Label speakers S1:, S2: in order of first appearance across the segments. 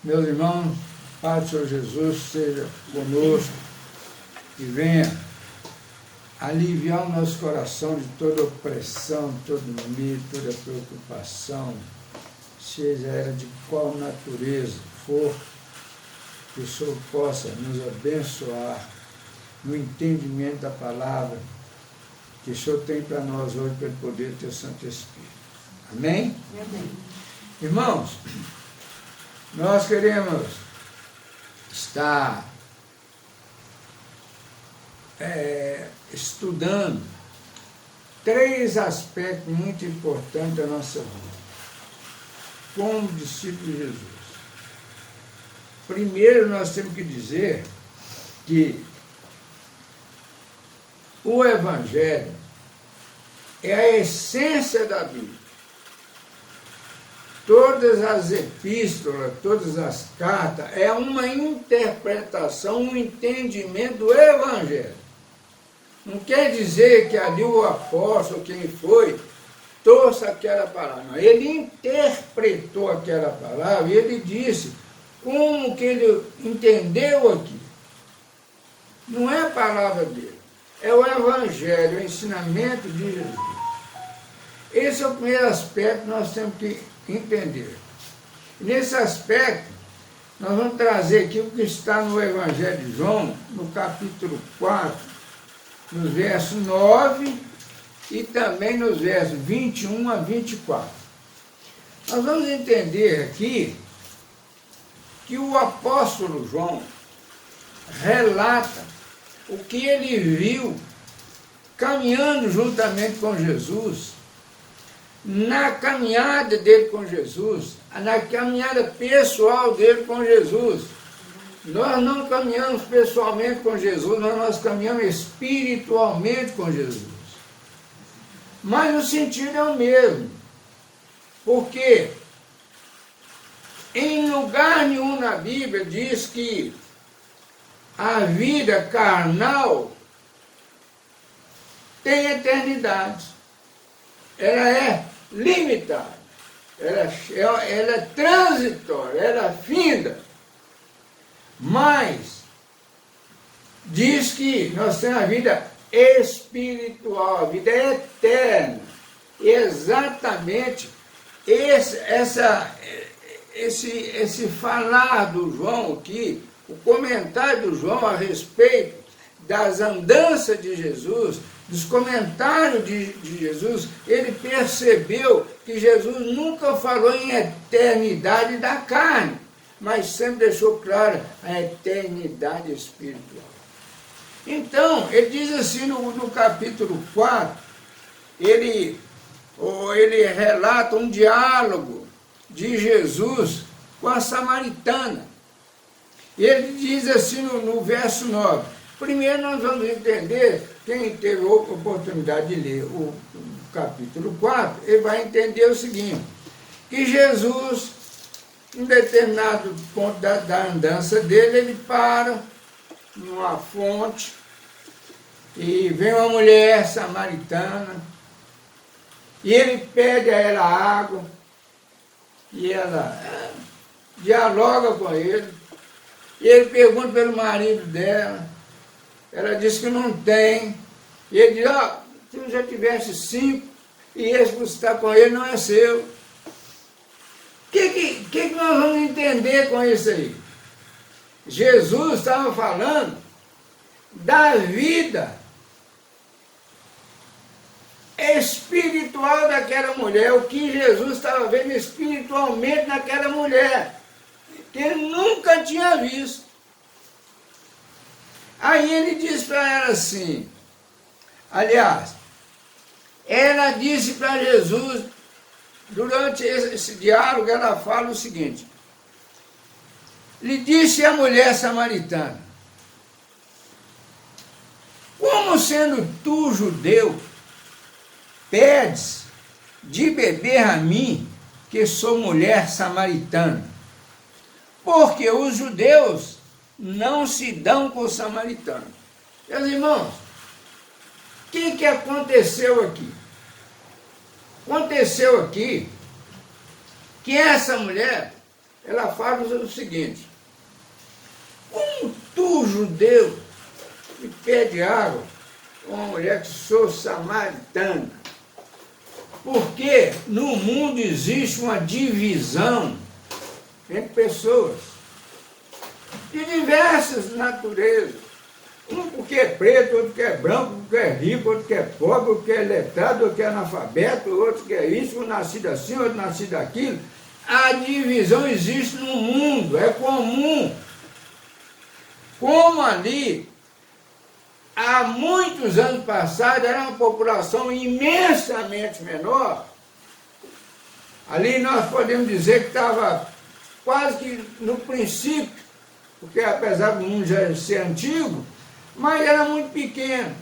S1: Meus irmãos, Pai do Senhor Jesus seja conosco e venha aliviar o nosso coração de toda opressão, todo medo, toda preocupação, seja ela de qual natureza for, que o Senhor possa nos abençoar no entendimento da palavra que o Senhor tem para nós hoje, pelo poder do Teu Santo Espírito. Amém?
S2: Amém.
S1: Irmãos, nós queremos estar estudando 3 aspectos muito importantes da nossa vida, como discípulo de Jesus. Primeiro, nós temos que dizer que o Evangelho é a essência da Bíblia. Todas as epístolas, todas as cartas, é uma interpretação, um entendimento do Evangelho. Não quer dizer que ali o apóstolo, quem foi, trouxe aquela palavra. Não. Ele interpretou aquela palavra e ele disse como que ele entendeu aqui. Não é a palavra dele, é o Evangelho, o ensinamento de Jesus. Esse é o primeiro aspecto que nós temos que entender. Nesse aspecto, nós vamos trazer aqui o que está no Evangelho de João, no capítulo 4, nos versos 9 e também nos versos 21 a 24. Nós vamos entender aqui que o apóstolo João relata o que ele viu caminhando juntamente com Jesus, na caminhada dele com Jesus, na caminhada pessoal dele com Jesus. Nós não caminhamos pessoalmente com Jesus, mas nós caminhamos espiritualmente com Jesus. Mas o sentido é o mesmo. Porque em lugar nenhum na Bíblia diz que a vida carnal tem eternidade. Ela é limitada, ela é transitória, ela é finda. Mas diz que nós temos a vida espiritual, a vida eterna. E exatamente esse falar do João aqui, o comentário do João a respeito das andanças de Jesus, dos comentários de Jesus, ele percebeu que Jesus nunca falou em eternidade da carne, mas sempre deixou claro a eternidade espiritual. Então, ele diz assim no capítulo 4, ele relata um diálogo de Jesus com a samaritana. E ele diz assim no verso 9, primeiro nós vamos entender, quem teve a oportunidade de ler o capítulo 4, ele vai entender o seguinte, que Jesus, em determinado ponto da andança dele, ele para numa fonte e vem uma mulher samaritana e ele pede a ela água e ela dialoga com ele e ele pergunta pelo marido dela. Ela diz que não tem. E ele diz, se eu já tivesse 5 e esse que você está com ele não é seu. O que nós vamos entender com isso aí? Jesus estava falando da vida espiritual daquela mulher, o que Jesus estava vendo espiritualmente naquela mulher, que ele nunca tinha visto. Aí ele diz para ela assim, aliás, ela disse para Jesus, durante esse diálogo, ela fala o seguinte, lhe disse a mulher samaritana, como sendo tu judeu, pedes de beber a mim, que sou mulher samaritana? Porque os judeus não se dão com os samaritanos. Meus irmãos, o que aconteceu aqui? Aconteceu aqui que essa mulher, ela fala o seguinte: como tu, judeu, me pede água, uma mulher que sou samaritana? Porque no mundo existe uma divisão entre pessoas de diversas naturezas. Um porque é preto, outro que é branco, outro que é rico, outro que é pobre, outro que é letrado, outro que é analfabeto, outro que é isso, um nascido assim, outro nascido aquilo. A divisão existe no mundo, é comum. Como ali, há muitos anos passados, era uma população imensamente menor, ali nós podemos dizer que estava quase que no princípio, porque apesar do mundo já ser antigo, mas era muito pequeno.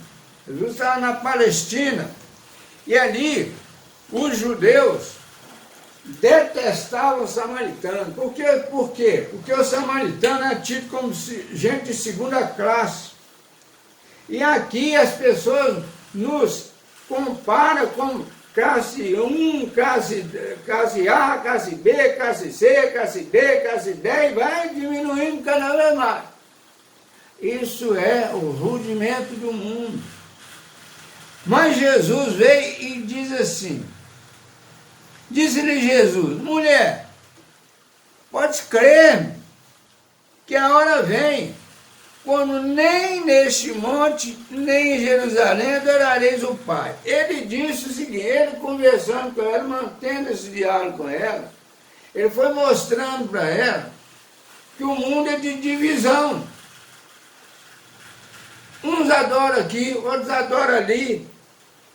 S1: Jesus estava na Palestina, e ali os judeus detestavam os samaritanos. Por quê? Porque o samaritano é tido como gente de segunda classe. E aqui as pessoas nos comparam com classe 1, classe A, classe B, classe C, classe D, classe D, e vai diminuindo cada vez mais. Isso é o rudimento do mundo. Mas Jesus veio e diz assim, disse-lhe Jesus: mulher, podes crer que a hora vem, quando nem neste monte, nem em Jerusalém adorareis o Pai. Ele disse o seguinte, ele conversando com ela, mantendo esse diálogo com ela, ele foi mostrando para ela que o mundo é de divisão. Uns adoram aqui, outros adoram ali,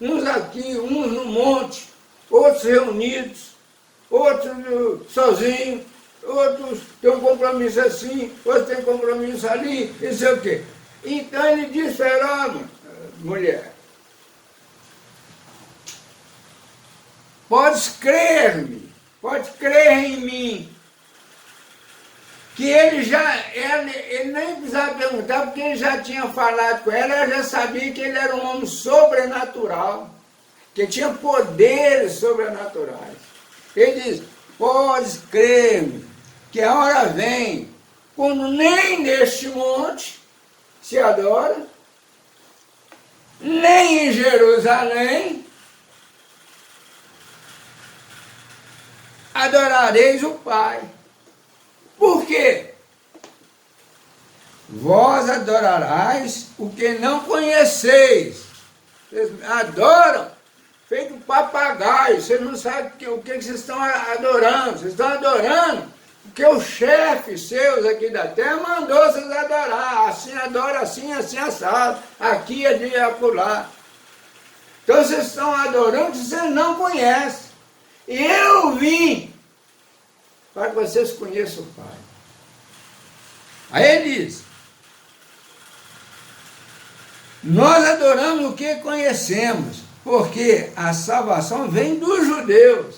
S1: uns aqui, uns no monte, outros reunidos, outros sozinhos, outros têm um compromisso assim, outros têm compromisso ali, não sei o quê. Então ele disse para ela: mulher, podes crer-me, pode crer em mim, que ele nem precisava perguntar, porque ele já tinha falado com ela, ela já sabia que ele era um homem sobrenatural, que tinha poderes sobrenaturais. Ele diz: podes crer-me, que a hora vem, quando nem neste monte se adora, nem em Jerusalém adorareis o Pai. Por quê? Vós adorarás o que não conheceis. Vocês adoram, feito papagaio. Vocês não sabem o que vocês estão adorando. Vocês estão adorando porque o chefe seus aqui da terra mandou vocês adorar. Assim adora, assim, assim assado. Aqui, ali, acolá. Então vocês estão adorando que vocês não conhecem. E eu vim para que vocês conheçam o Pai. Aí ele diz: nós adoramos o que conhecemos, porque a salvação vem dos judeus.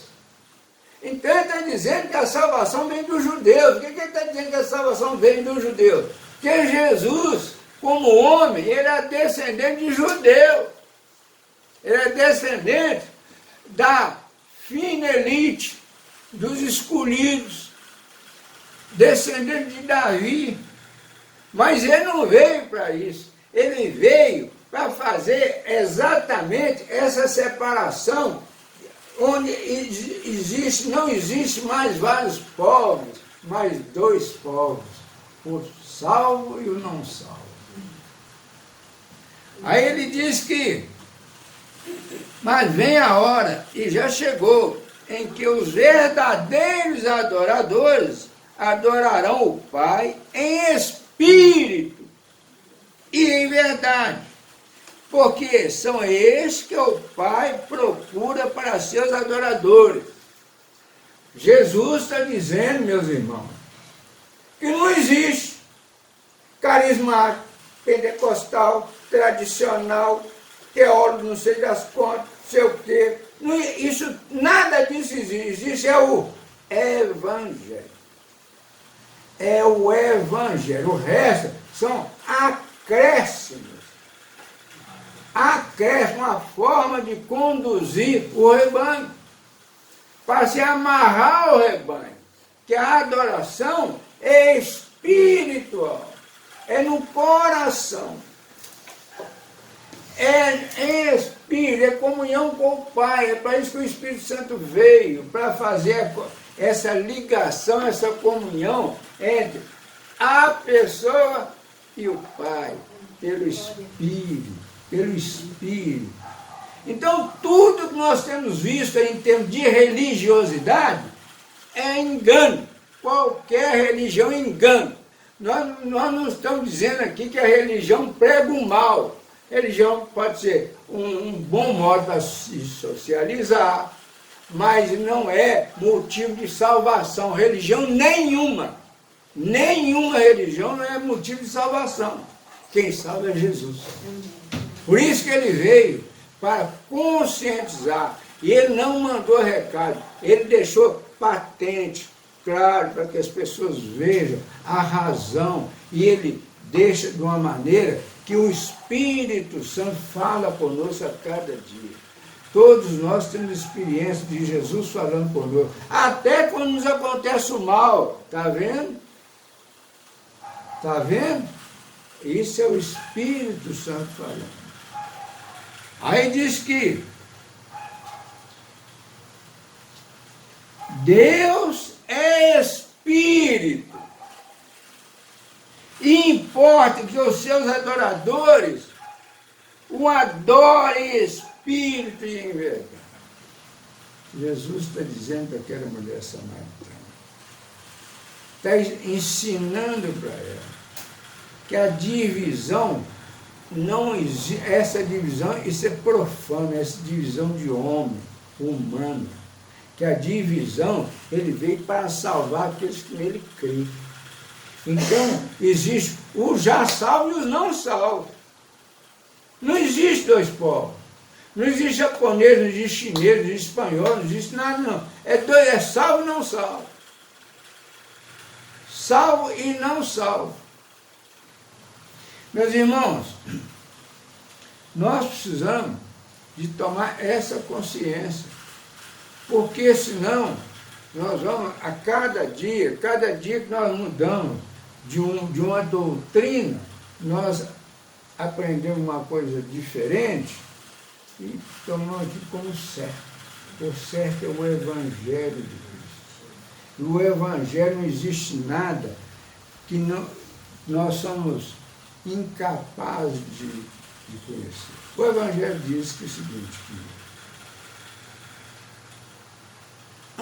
S1: Então ele está dizendo que a salvação vem dos judeus. Por que ele está dizendo que a salvação vem dos judeus? Porque Jesus, como homem, ele é descendente de judeu. Ele é descendente da fina elite, dos escolhidos, descendente de Davi. Mas ele não veio para isso. Ele veio para fazer exatamente essa separação, onde não existe mais vários povos, mas dois povos, o salvo e o não salvo. Aí ele diz que, mas vem a hora, e já chegou, em que os verdadeiros adoradores adorarão o Pai em espírito e em verdade, porque são estes que o Pai procura para seus adoradores. Jesus está dizendo, meus irmãos, que não existe carismático, pentecostal, tradicional, teólogo, não sei das quantas, sei o quê. Isso, nada disso existe. Isso é o Evangelho. É o Evangelho. O resto são acréscimos. Acréscimo, uma forma de conduzir o rebanho, para se amarrar o rebanho. que a adoração é espiritual, é no coração, é espírito, é comunhão com o Pai. É para isso que o Espírito Santo veio, para fazer essa ligação, essa comunhão entre a pessoa e o Pai, pelo Espírito, pelo Espírito. Então, tudo que nós temos visto em termos de religiosidade é engano. Qualquer religião é engano. Nós não estamos dizendo aqui que a religião prega o mal. Religião pode ser um bom modo para se socializar, mas não é motivo de salvação. Religião nenhuma religião não é motivo de salvação. Quem salva é Jesus. Por isso que ele veio, para conscientizar. E ele não mandou recado, ele deixou patente, claro, para que as pessoas vejam a razão. E ele deixa de uma maneira que o Espírito Santo fala conosco a cada dia. Todos nós temos experiência de Jesus falando conosco, até quando nos acontece o mal. Está vendo? Está vendo? Isso é o Espírito Santo falando. Aí diz que Deus é Espírito. E importa que os seus adoradores o adorem em espírito e em verdade. Jesus está dizendo para aquela mulher samaritana, está ensinando para ela que a divisão não existe, essa divisão, isso é profano, essa divisão de homem, humano, que a divisão, ele veio para salvar aqueles que nele creem. Então, existe os já salvos e os não salvos. Não existe dois povos. Não existe japonês, não existe chinês, não existe espanhol, não existe nada, não. É salvo e não salvo. Salvo e não salvo. Meus irmãos, nós precisamos de tomar essa consciência, porque senão nós vamos, a cada dia que nós mudamos de uma doutrina, nós aprendemos uma coisa diferente e tomamos aqui como certo. O certo é o Evangelho de Cristo. No Evangelho não existe nada que nós somos incapazes de conhecer. O Evangelho diz que é o seguinte, que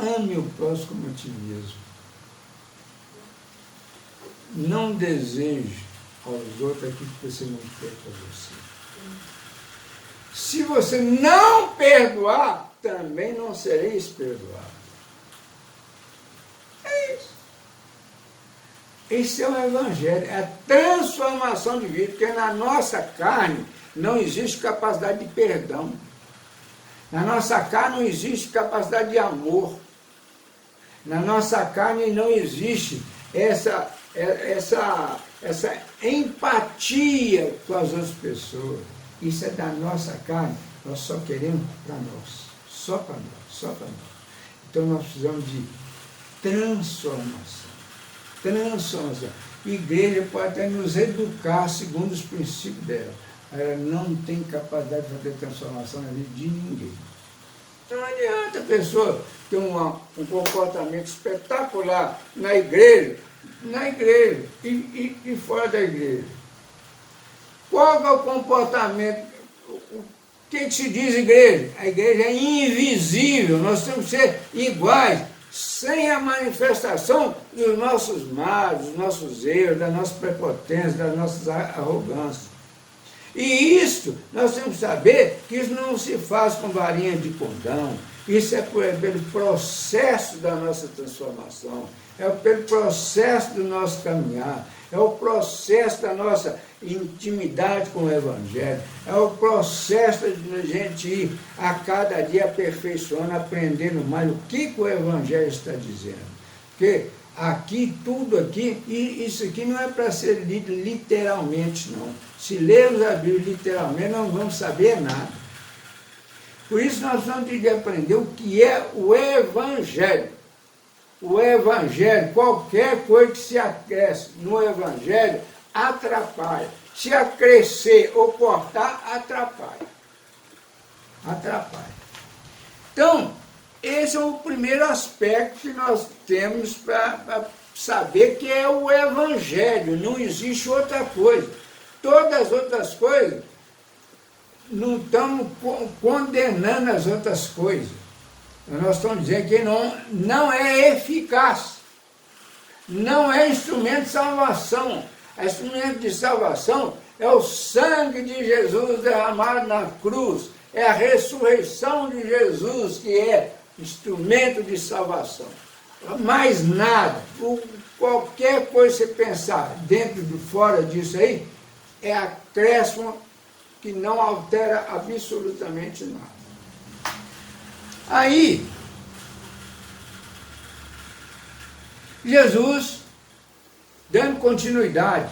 S1: ame o próximo como a ti mesmo. Não deseje aos outros aquilo que você não quer para você. Se você não perdoar, também não sereis perdoado. É isso. Esse é o Evangelho, é a transformação de vida, porque na nossa carne não existe capacidade de perdão. Na nossa carne não existe capacidade de amor. Na nossa carne não existe essa empatia com as outras pessoas. Isso é da nossa carne. Nós só queremos para nós. Só para nós. Só para nós. Então nós precisamos de transformação. Transformação. A igreja pode até nos educar segundo os princípios dela. Ela não tem capacidade de fazer transformação na vida de ninguém. Não adianta a pessoa ter um comportamento espetacular na igreja e fora da igreja. Qual é o comportamento? O que se diz igreja? A igreja é invisível, nós temos que ser iguais, sem a manifestação dos nossos males, dos nossos erros, da nossa prepotência, das nossas arrogâncias. E isso, nós temos que saber que isso não se faz com varinha de condão, isso é pelo processo da nossa transformação, é pelo processo do nosso caminhar, é o processo da nossa intimidade com o Evangelho, é o processo de a gente ir a cada dia aperfeiçoando, aprendendo mais o que o Evangelho está dizendo. Porque aqui, tudo aqui, e isso aqui não é para ser lido literalmente, não. Se lermos a Bíblia literalmente, não vamos saber nada. Por isso nós vamos ter que aprender o que é o Evangelho. o Evangelho, qualquer coisa que se acresce no Evangelho, atrapalha. Se acrescer ou cortar, atrapalha. Atrapalha. Então, esse é o primeiro aspecto que nós temos para saber que é o Evangelho, não existe outra coisa. Todas as outras coisas, não estamos condenando as outras coisas. Nós estamos dizendo que não é eficaz, não é instrumento de salvação. O instrumento de salvação é o sangue de Jesus derramado na cruz, é a ressurreição de Jesus que é instrumento de salvação. Mais nada, qualquer coisa que você pensar dentro e fora disso aí, é acréscimo que não altera absolutamente nada. Aí, Jesus, dando continuidade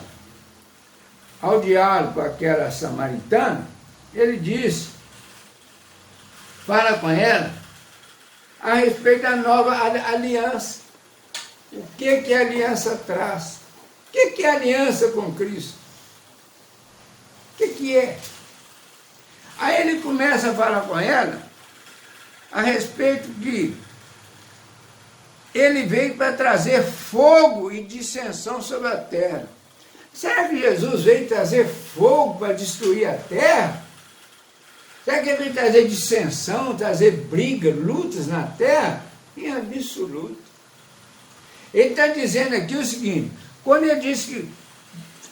S1: ao diálogo com aquela samaritana, ele diz, fala com ela, a respeito da nova aliança. O que a aliança traz? O que é aliança com Cristo? O que é? Aí ele começa a falar com ela a respeito de ele veio para trazer fogo e dissensão sobre a terra. Será que Jesus veio trazer fogo para destruir a terra? Será que ele veio trazer dissensão, trazer briga, lutas na terra? Em absoluto. Ele está dizendo aqui o seguinte, quando ele diz que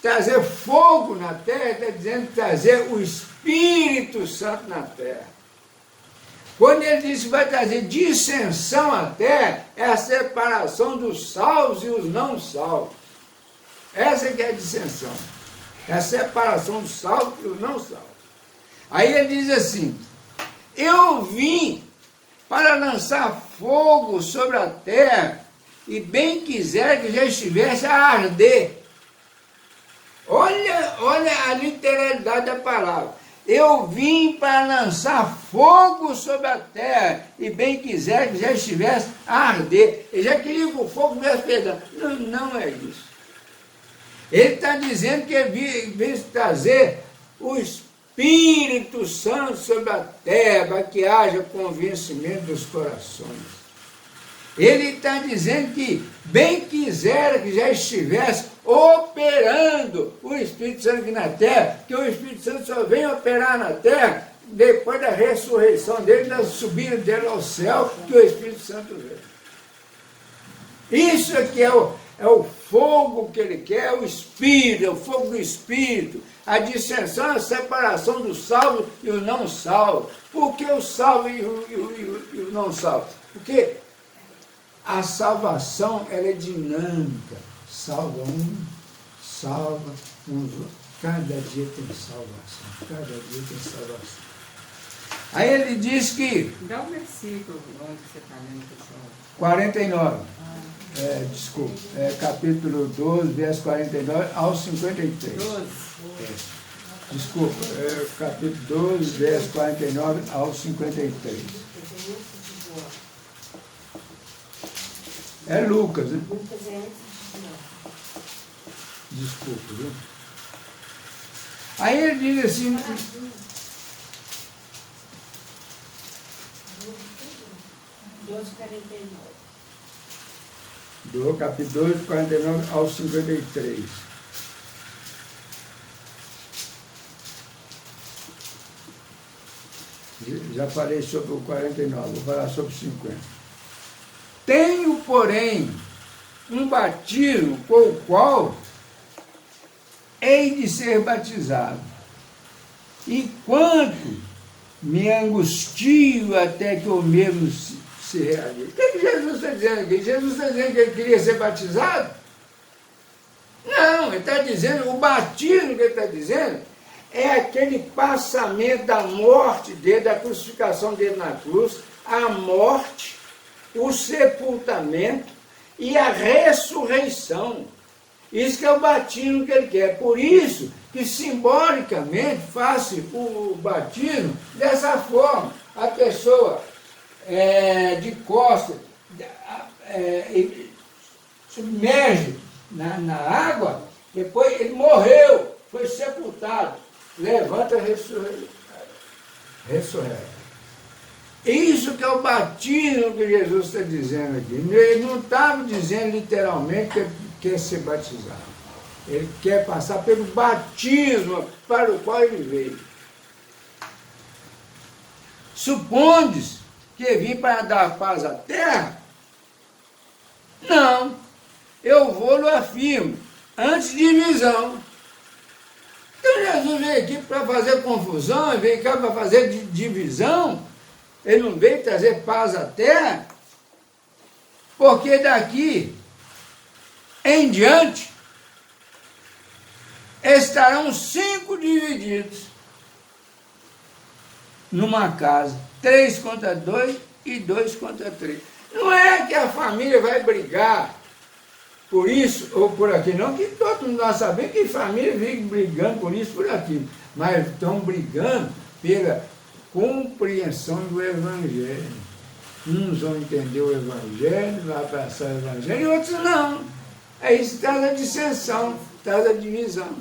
S1: trazer fogo na terra, ele está dizendo trazer o Espírito Santo na terra. Quando ele diz que vai trazer dissensão à terra, é a separação dos salvos e os não salvos. Essa que é a dissensão. É a separação dos salvos e os não salvos. Aí ele diz assim, eu vim para lançar fogo sobre a terra, e bem quiser que já estivesse a arder. Olha a literalidade da palavra. Eu vim para lançar fogo sobre a terra, e bem quiser que já estivesse a arder. Ele já queria que o fogo tivesse pegando. Não é isso. Ele está dizendo que ele veio trazer o Espírito Santo sobre a terra, para que haja convencimento dos corações. Ele está dizendo que bem quisera que já estivesse operando o Espírito Santo aqui na terra, que o Espírito Santo só vem operar na terra depois da ressurreição dele, da subida dele ao céu, que o Espírito Santo vem. Isso aqui é o fogo que ele quer, o Espírito, é o fogo do Espírito. A dissensão, a separação do salvo e o não salvo. Por que o salvo e o não salvo? Porque a salvação, ela é dinâmica. Salva um, salva uns outros. Cada dia tem salvação. Cada dia tem salvação. Aí ele diz que...
S2: Dá o versículo onde você está lendo, pessoal.
S1: 49. Desculpa. Capítulo 12, verso 49 ao 53.
S2: 12.
S1: Desculpa. Capítulo 12, verso 49 ao 53. É Lucas, né? Desculpa, viu? Aí ele diz assim... Do capítulo 12, 49 ao 53. Já falei sobre o 49, vou falar sobre o 50. Tenho, porém, um batismo com o qual hei de ser batizado. E quanto me angustio até que o mesmo se realize. O que Jesus está dizendo aqui? Jesus está dizendo que ele queria ser batizado? Não, ele está dizendo, o batismo que ele está dizendo é aquele passamento da morte dele, da crucificação dele na cruz, a morte, o sepultamento e a ressurreição. Isso que é o batismo que ele quer. Por isso que simbolicamente faz o batismo dessa forma. A pessoa de costas, ele submerge na água, depois ele morreu, foi sepultado, levanta ressurrei. Isso que é o batismo que Jesus está dizendo aqui. Ele não estava dizendo literalmente que quer ser batizado. Ele quer passar pelo batismo para o qual ele veio. Supondes que vim para dar paz à terra? Não. Eu vou-lo afirmo, antes de divisão. Então Jesus veio aqui para fazer confusão, veio cá para fazer divisão. Ele não veio trazer paz à terra, porque daqui em diante estarão 5 divididos numa casa, 3 contra 2 e 2 contra 3. Não é que a família vai brigar por isso ou por aquilo, não, que todos nós sabemos que família vive brigando por isso por aquilo, mas estão brigando pela compreensão do Evangelho. Uns vão entender o Evangelho, vão abraçar o Evangelho, e outros não. É isso que traz a dissensão, traz a divisão.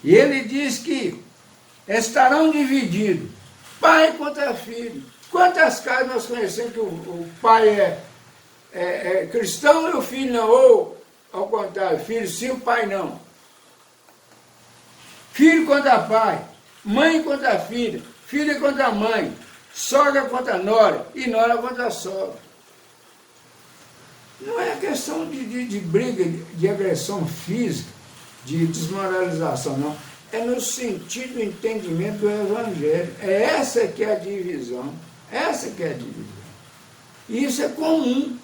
S1: E ele diz que estarão divididos, pai contra filho. Quantas casas nós conhecemos que o pai é cristão e o filho não, ou ao contrário, filho sim, o pai não. Filho contra pai, mãe contra filha, filha contra mãe, sogra contra nora e nora contra sogra. Não é questão de briga, de agressão física, de desmoralização, não. É no sentido do entendimento do Evangelho. É essa que é a divisão. Essa que é a divisão. E isso é comum.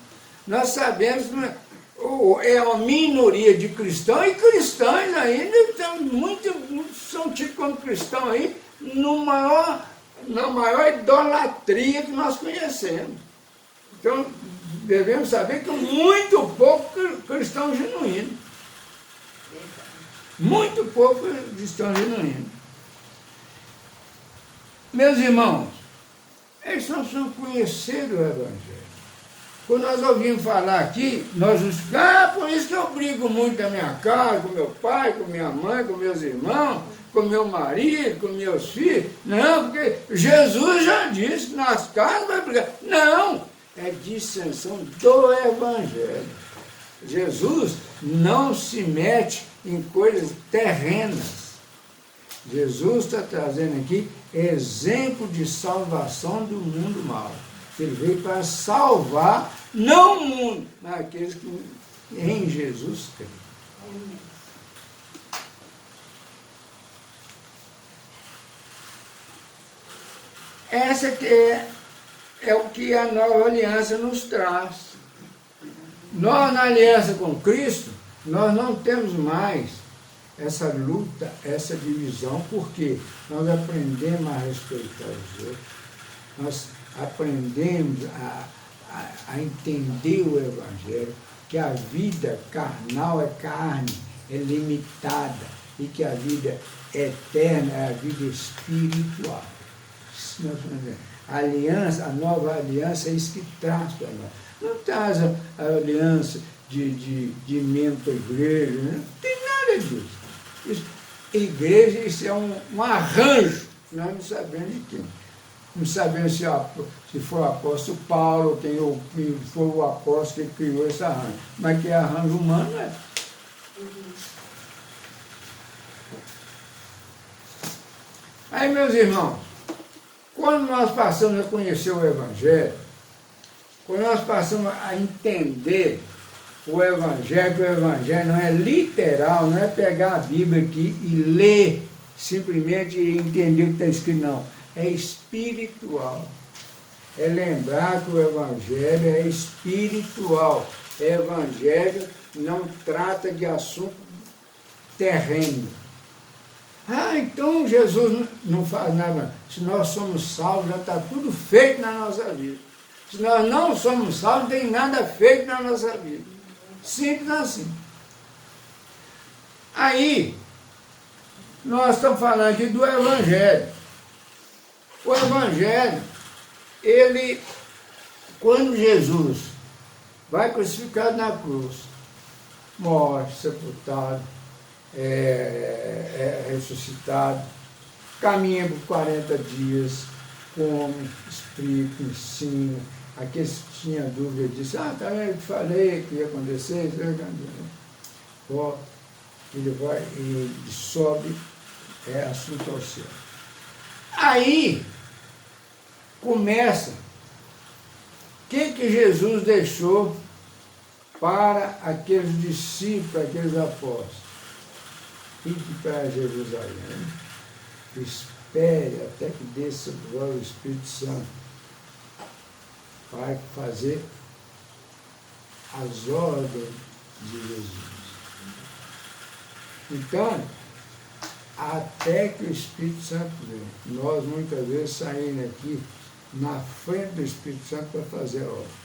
S1: Nós sabemos que é uma minoria de cristãos, e cristãos ainda são tidos como cristãos aí na maior idolatria que nós conhecemos. Então, devemos saber que muito pouco cristão genuíno. Muito pouco cristão genuíno. Meus irmãos, eles não precisam conhecer o Evangelho. Quando nós ouvimos falar aqui, nós justificamos, por isso que eu brigo muito na minha casa, com meu pai, com minha mãe, com meus irmãos, com meu marido, com meus filhos. Não, porque Jesus já disse que nas casas vai brigar. Não, é dissensão do Evangelho. Jesus não se mete em coisas terrenas. Jesus está trazendo aqui exemplo de salvação do mundo mau. Ele veio para salvar, não o mundo, mas aqueles que em Jesus creem. Essa que é o que a nova aliança nos traz. Nós, na aliança com Cristo, nós não temos mais essa luta, essa divisão, porque nós aprendemos a respeitar os outros, nós aprendemos a entender o Evangelho, que a vida carnal é carne, é limitada, e que a vida eterna é a vida espiritual. A aliança, a nova aliança é isso que traz para nós. Não traz a aliança de membro para a igreja, né? Não tem nada disso. Igreja, isso é um arranjo, nós não sabemos de quem. Não sabemos se foi o apóstolo Paulo, quem foi o apóstolo que criou esse arranjo. Mas que é arranjo humano, é. Aí, meus irmãos, quando nós passamos a conhecer o Evangelho, quando nós passamos a entender o Evangelho, que o Evangelho não é literal, não é pegar a Bíblia aqui e ler simplesmente e entender o que está escrito, não. É espiritual. É lembrar que o Evangelho é espiritual. O Evangelho não trata de assunto terreno. Ah, então Jesus não faz nada. Se nós somos salvos, já está tudo feito na nossa vida. Se nós não somos salvos, não tem nada feito na nossa vida. Simples assim. Aí, nós estamos falando aqui do Evangelho. O Evangelho, ele, quando Jesus vai crucificado na cruz, morre, sepultado, ressuscitado, caminha por 40 dias, come, explica, ensina. Aqueles que tinham dúvida disse, tá vendo, eu te falei que ia acontecer, volta, ele vai e sobe, assunto ao céu. Aí começa, o que Jesus deixou para aqueles discípulos, aqueles apóstolos? Ide para Jerusalém, espere até que desça sobre vós o Espírito Santo, para fazer as ordens de Jesus. Então, até que o Espírito Santo venha, nós muitas vezes saímos aqui na frente do Espírito Santo para fazer a obra,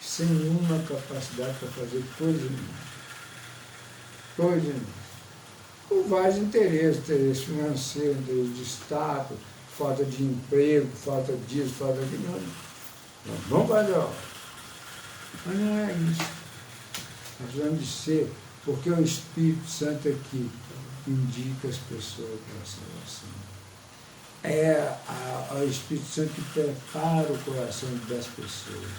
S1: sem nenhuma capacidade para fazer coisa nenhuma. Coisa nenhuma. Por vários interesses, interesse financeiro, interesse de status, falta de emprego, falta disso, falta daquilo. Nós vamos fazer a obra. Mas não é isso. Nós vamos dizer, porque o Espírito Santo aqui indica as pessoas para a salvação. É o Espírito Santo que prepara o coração das pessoas.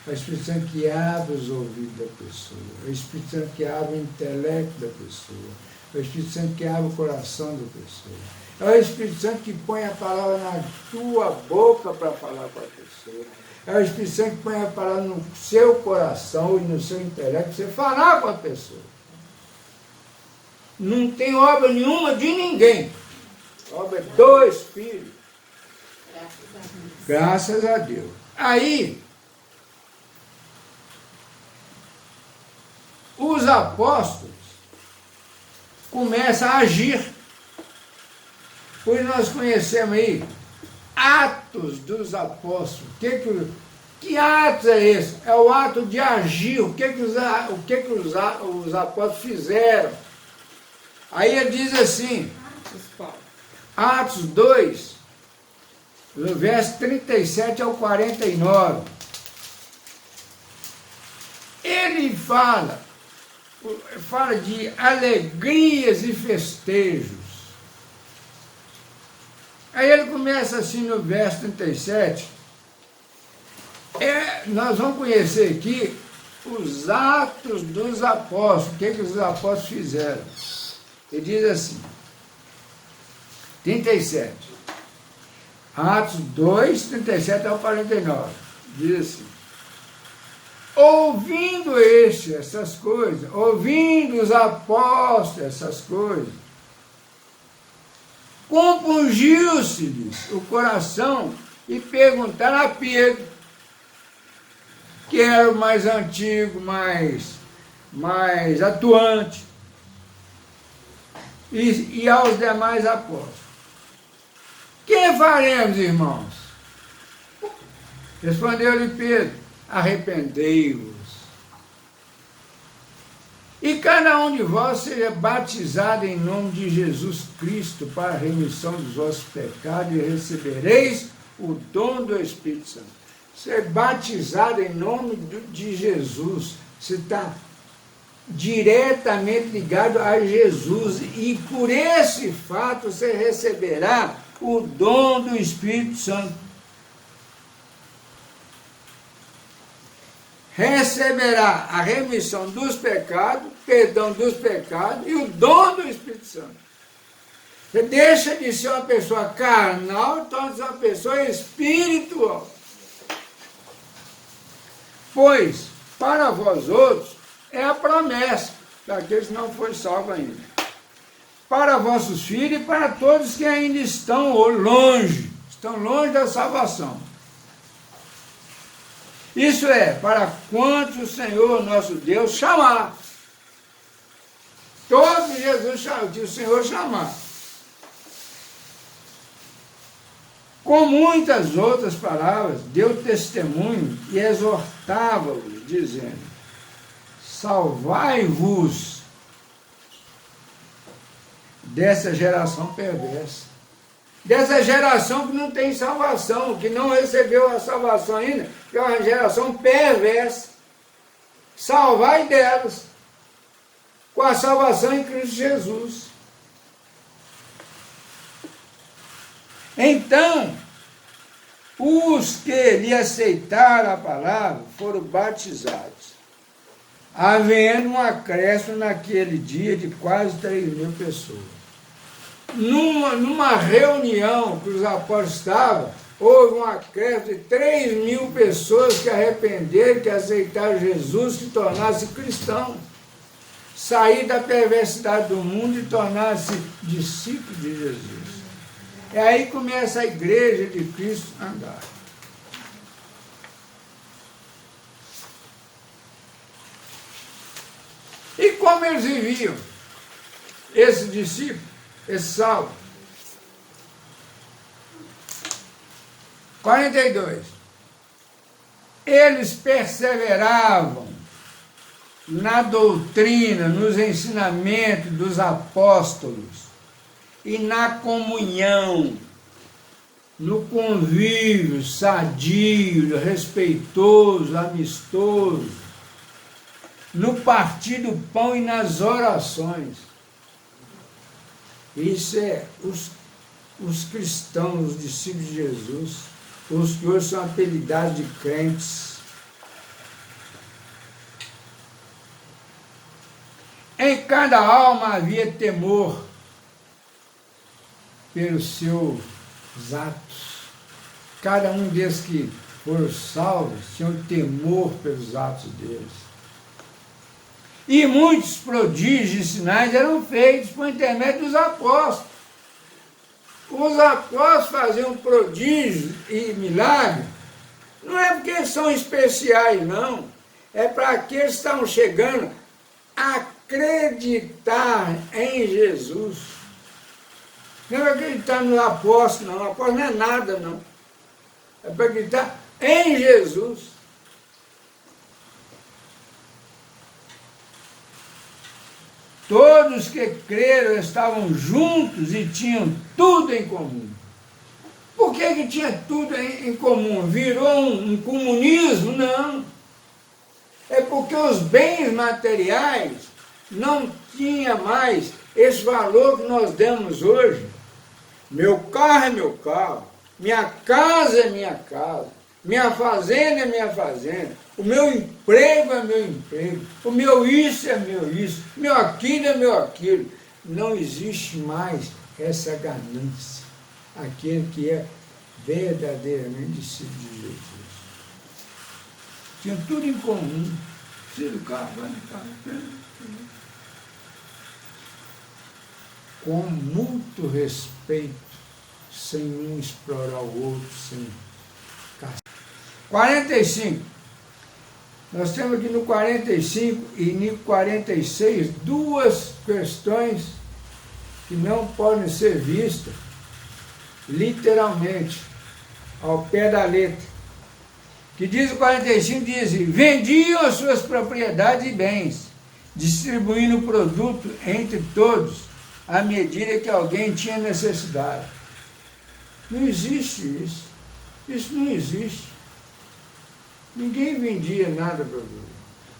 S1: É o Espírito Santo que abre os ouvidos da pessoa. É o Espírito Santo que abre o intelecto da pessoa. É o Espírito Santo que abre o coração da pessoa. É o Espírito Santo que põe a palavra na tua boca para falar com a pessoa. É o Espírito Santo que põe a palavra no seu coração e no seu intelecto para você falar com a pessoa. Não tem obra nenhuma de ninguém. A obra é do Espírito. Graças a Deus. Aí, os apóstolos começam a agir. Pois nós conhecemos aí Atos dos Apóstolos. Que ato é esse? É o ato de agir. O que os apóstolos fizeram? Aí ele diz assim, Atos 2, do verso 37 ao 49. Ele fala de alegrias e festejos. Aí ele começa assim no verso 37. Nós vamos conhecer aqui os atos dos apóstolos. O que os apóstolos fizeram? Ele diz assim, 37. Atos 2, 37 ao 49. Diz assim, ouvindo essas coisas, ouvindo os apóstolos essas coisas, compungiu-se-lhes o coração e perguntaram a Pedro, que era o mais antigo, mais atuante, e aos demais apóstolos. Que faremos, irmãos? Respondeu-lhe Pedro, arrependei-vos. E cada um de vós seja batizado em nome de Jesus Cristo para a remissão dos vossos pecados e recebereis o dom do Espírito Santo. Ser batizado em nome de Jesus, você está diretamente ligado a Jesus e por esse fato você receberá o dom do Espírito Santo. Receberá a remissão dos pecados, perdão dos pecados e o dom do Espírito Santo. Você deixa de ser uma pessoa carnal e torna-se uma pessoa espiritual. Pois, para vós outros, é a promessa daqueles que não foram salvos ainda. Para vossos filhos e para todos que ainda estão longe da salvação. Isso é, para quantos o Senhor nosso Deus chamar. Todos Jesus chamou, o Senhor chamar. Com muitas outras palavras, deu testemunho e exortava-os, dizendo, salvai-vos dessa geração perversa. Dessa geração que não tem salvação, que não recebeu a salvação ainda, que é uma geração perversa. salvai delas, com a salvação em Cristo Jesus. Então, os que lhe aceitaram a palavra foram batizados, havendo um acréscimo naquele dia de quase 3.000 pessoas. Numa reunião que os apóstolos estavam, houve um acréscimo de 3.000 pessoas que arrependeram, que aceitaram Jesus, que tornaram-se cristãos, sair da perversidade do mundo e tornar-se discípulos de Jesus. E aí começa a igreja de Cristo a andar. E como eles viviam? Esses discípulos, esses salvos. 42. Eles perseveravam na doutrina, nos ensinamentos dos apóstolos e na comunhão, no convívio sadio, respeitoso, amistoso, no partir do pão e nas orações. Isso é os cristãos, os discípulos de Jesus, os que hoje são apelidados de crentes. Em cada alma havia temor pelos seus atos. Cada um desses que foram salvos tinham temor pelos atos deles. E muitos prodígios e sinais eram feitos por intermédio dos apóstolos. Os apóstolos faziam prodígios e milagres, não é porque eles são especiais, não. É para aqueles que estão chegando a acreditar em Jesus. Não é para acreditar no apóstolo, não. O apóstolo não é nada, não. É para acreditar em Jesus. Todos que creram estavam juntos e tinham tudo em comum. Por que tinha tudo em comum? Virou um comunismo? Não. É porque os bens materiais não tinham mais esse valor que nós damos hoje. Meu carro é meu carro, minha casa é minha casa, minha fazenda é minha fazenda, o meu emprego é meu emprego, o meu isso é meu isso, meu aquilo é meu aquilo. Não existe mais essa ganância. Aquele que é verdadeiramente discípulo de Jesus. Tinha tudo em comum. Precisa do carro, vai no carro. Com muito respeito, sem um explorar o outro, sem castigo. 45. Nós temos aqui no 45 e no 46 duas questões que não podem ser vistas literalmente, ao pé da letra. Que diz o 45, diz: vendiam as suas propriedades e bens, distribuindo o produto entre todos, à medida que alguém tinha necessidade. Não existe isso. Isso não existe. Ninguém vendia nada para o outro.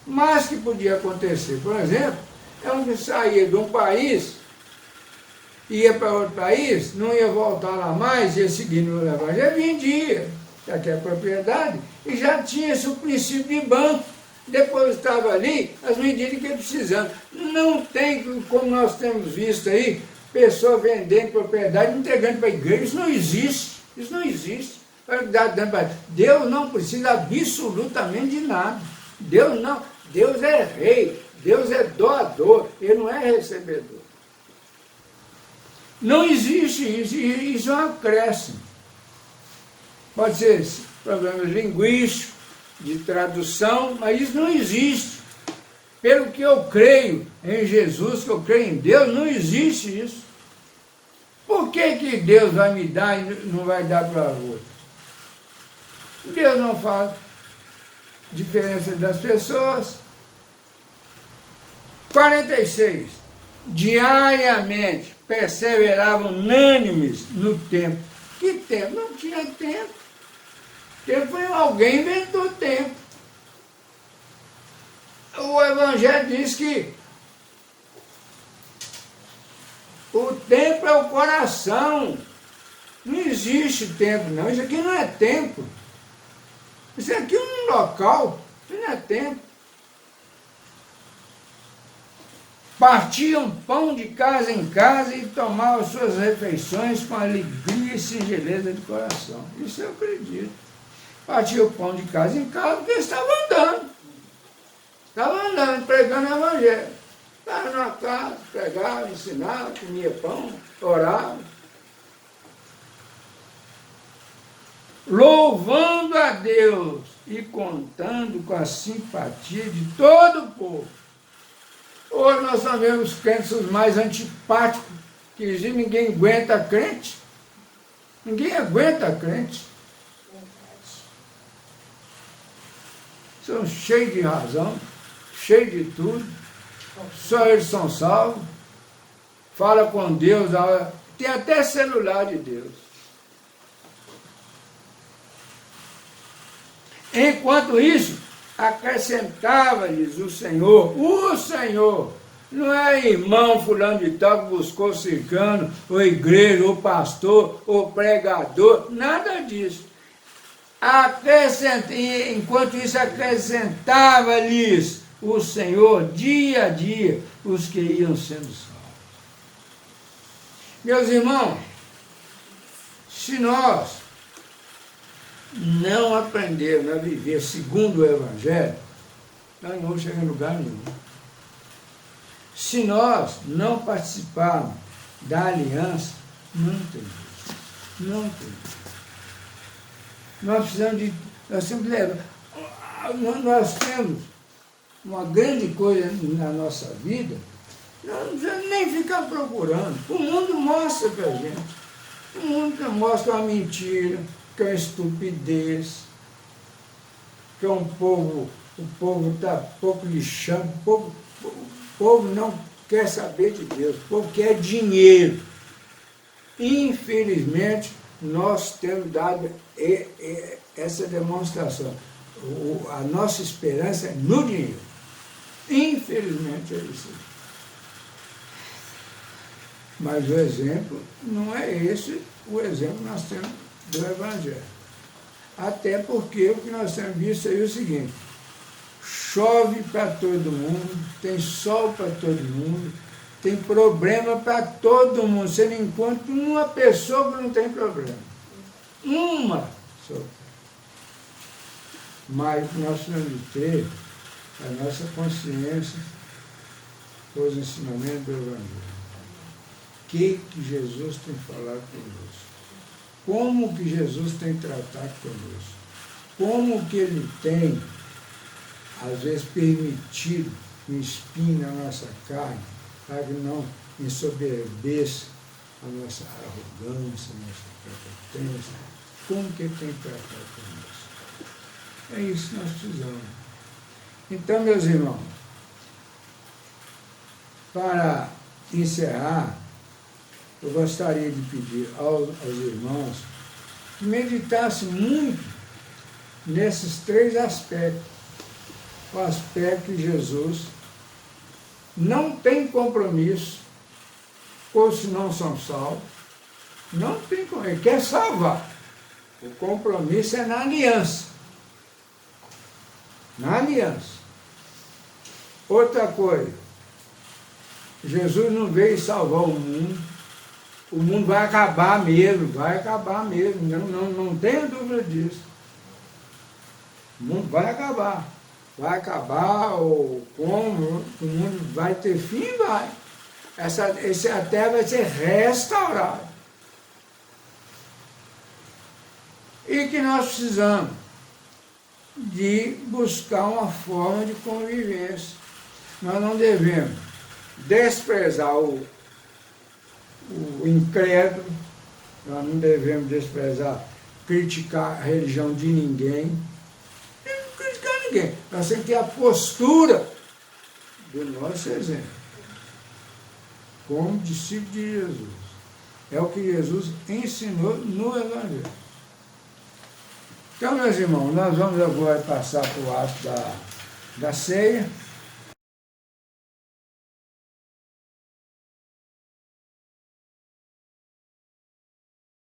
S1: Mas que podia acontecer, por exemplo, é um que saía de um país, ia para outro país, não ia voltar lá mais, ia seguir no evangelho, já vendia, já que é propriedade, e já tinha esse princípio de banco, depositava ali as medidas que ele precisava. Não tem, como nós temos visto aí, pessoa vendendo propriedade, entregando para a igreja. Isso não existe. Isso não existe. Deus não precisa absolutamente de nada. Deus não. Deus é rei. Deus é doador. Ele não é recebedor. Não existe isso. Isso é um acréscimo. Pode ser problemas linguísticos, de tradução, mas isso não existe. Pelo que eu creio em Jesus, que eu creio em Deus, não existe isso. Por que Deus vai me dar e não vai dar para outro? Deus não faz diferença das pessoas. 46. Diariamente perseveravam unânimes no tempo. Que tempo? Não tinha tempo. Tempo foi alguém inventou tempo. O Evangelho diz que o templo é o coração. Não existe templo, não. Isso aqui não é templo. Isso aqui é um local, isso não é templo. Partiam pão de casa em casa e tomavam suas refeições com alegria e singeleza de coração. Isso eu acredito. Partiam pão de casa em casa porque eles estavam andando. Estavam andando, pregando o Evangelho. Estavam numa casa, pregavam, ensinavam, comia pão, oravam. Louvando a Deus e contando com a simpatia de todo o povo. Hoje nós sabemos os crentes os mais antipáticos que existem, ninguém aguenta crente. Ninguém aguenta crente. São cheios de razão, cheios de tudo. Só eles são salvos. Fala com Deus, tem até celular de Deus. Enquanto isso, acrescentava-lhes o Senhor, não é irmão fulano de tal que buscou ciclano, ou igreja, ou pastor, ou pregador, nada disso. Enquanto isso, acrescentava-lhes o Senhor dia a dia os que iam sendo salvos. Meus irmãos, se nós não aprendermos a viver segundo o Evangelho, nós não vamos chegar em lugar nenhum. Se nós não participarmos da aliança, não tem jeito. Não tem jeito. Nós precisamos de... Nós temos uma grande coisa na nossa vida, nós não precisamos nem ficar procurando. O mundo mostra para a gente. O mundo mostra uma mentira, que é uma estupidez, que é o povo está pouco lixando, o povo não quer saber de Deus, o povo quer dinheiro. Infelizmente, nós temos dado essa demonstração. A nossa esperança é no dinheiro. Infelizmente é isso. Mas o exemplo não é esse o exemplo que nós temos do Evangelho. Até porque o que nós temos visto aí é o seguinte: chove para todo mundo, tem sol para todo mundo, tem problema para todo mundo. Você não encontra uma pessoa que não tem problema. Uma só. Mas nós precisamos ter a nossa consciência os ensinamentos do Evangelho. O que Jesus tem falado conosco? Como que Jesus tem tratado conosco? Como que Ele tem, às vezes, permitido um espinho na nossa carne, para que não ensoberbeça a nossa arrogância, a nossa prepotência? Como que Ele tem tratado conosco? É isso que nós precisamos. Então, meus irmãos, para encerrar, eu gostaria de pedir aos irmãos que meditassem muito nesses três aspectos. O aspecto que Jesus não tem compromisso, ou se não são salvos, não tem compromisso, ele quer salvar. O compromisso é na aliança. Na aliança. Outra coisa, Jesus não veio salvar o mundo vai acabar mesmo, não tenha dúvida disso. O mundo vai acabar, ou como, o mundo vai ter fim, vai. A terra vai ser restaurada. E que nós precisamos de buscar uma forma de convivência. Nós não devemos desprezar o incrédulo, nós não devemos desprezar, criticar a religião de ninguém, não criticar ninguém. Nós temos que ter a postura do nosso exemplo, como discípulo de Jesus. É o que Jesus ensinou no Evangelho. Então, meus irmãos, nós vamos agora passar para o ato da ceia.